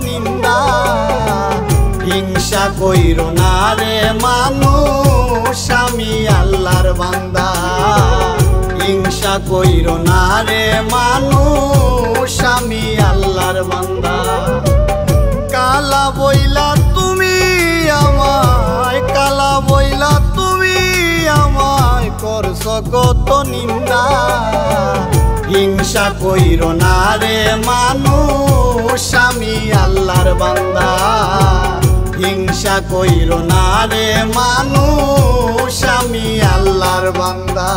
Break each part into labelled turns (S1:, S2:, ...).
S1: নিন্দা। হিংসা কইরো না রে মানুষ, আমি আল্লাহর বান্দা। হিংসা কইরো না রে মানুষ, আমি আল্লাহর বান্দা। কালা বইলা তুমি আমায়, কালা বইলা তুমি আমায় করছো কত নিন্দা। হিংসা কইরো না রে মানুষ, আমি আল্লাহর বান্দা। হিংসা কইরো না রে মানুষ, আমি আল্লাহর বান্দা।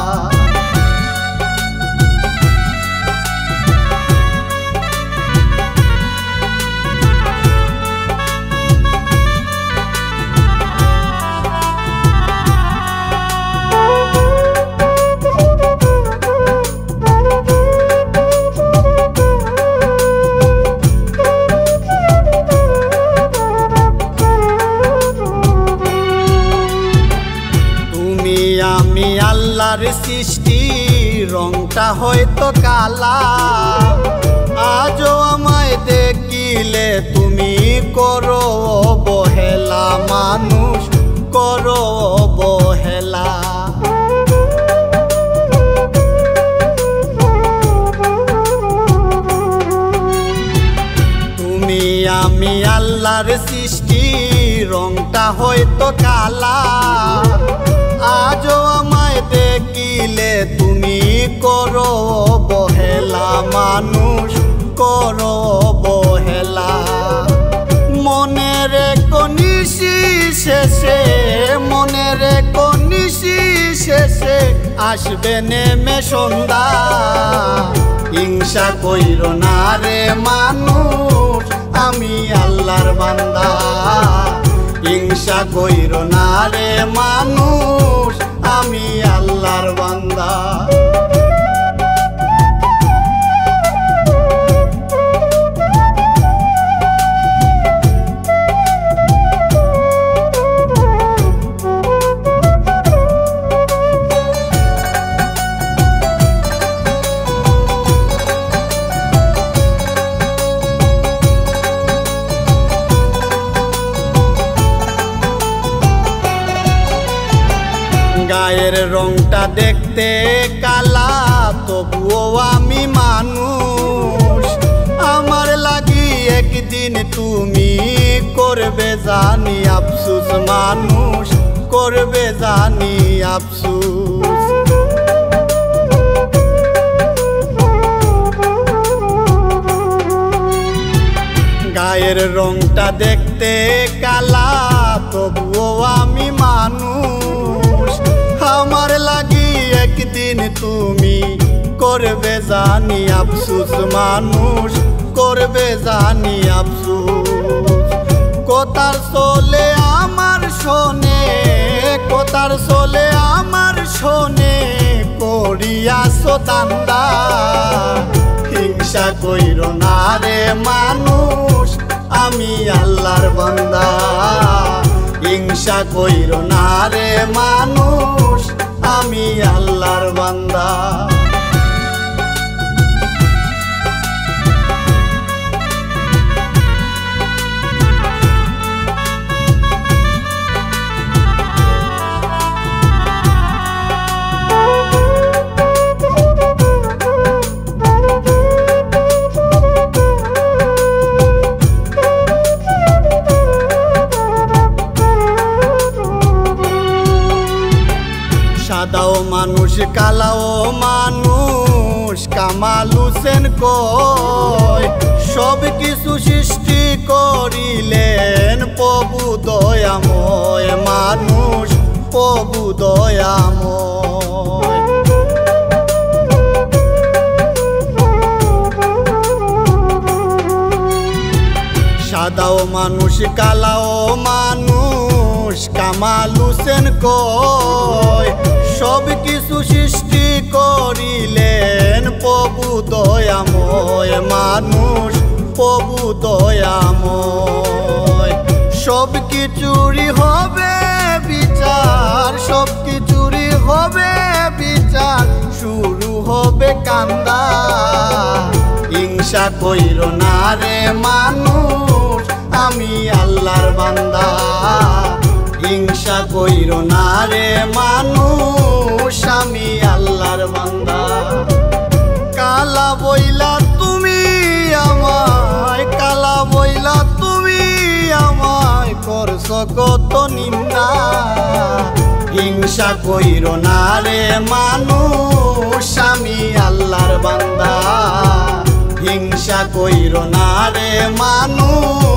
S1: আমি আল্লাহর সৃষ্টি, রংটা হয়তো কালা। আজও আমায় দেখিলে তুমি করো অবহেলা, মানুষ করো অবহেলা। তুমি আমি আল্লাহর সৃষ্টি, রংটা হয়তো কালা। আজও আমায় দেখিলে তুমি করো অবহেলা, মানুষ করো অবহেলা। মনের কনিশি শেষে, মনের কনিশি শেষে আসবে নেমে সন্ধ্যা। হিংসা কইরো না রে মানুষ, আমি আল্লাহর বান্দা। হিংসা কইরো না রে মানুষ, আমি আল্লাহর বান্দা। গায়ের রংটা দেখতে কালা, তবুও আমি মানুষ। আমার লাগি একদিন তুমি করবে জানি আফসুস, মানুষ করবে জানি আফসুস। গায়ের রংটা দেখতে কালা, তবুও আমি মানুষ। আমার লাগি একদিন তুমি করবে জানি আফসুস, মানুষ করবে জানি আফসুস। কোতার চলে আমার শোনে, কোতার চলে আমার শোনে করিয়াছো দান্দা। হিংসা কইরো না রে মানুষ, আমি আল্লাহর বান্দা। হিংসা কইরো না রে মানুষ, আমি আল্লাহর বান্দা। সাদাও মানুষ কালাও মানুষ, কামাল হোসেন কয় সব কিছু সৃষ্টি করিলেন প্রভু দয়াময়, মানুষ প্রভু দয়াময়। সাদাও মানুষ কালাও মানুষ, কামাল হোসেন কয় সব কিছু সৃষ্টি করিলেন প্রভু দয়াময়, মানুষ প্রভু দয়াময়। সব কিছুরই হবে বিচার, সব কিছুরই হবে বিচার, শুরু হবে কান্দা। হিংসা কইরো না রে মানুষ, আমি আল্লাহর বান্দা। হিংসা কইরো না রে মানুষ, আমি আল্লাহর বান্দা। কালা বইলা তুমি আমায়, কালা বইলা তুমি আমায় করছো কত নিন্দা। হিংসা কইরো না রে মানুষ, আমি আল্লাহর বান্দা। হিংসা কইরো না রে মানুষ,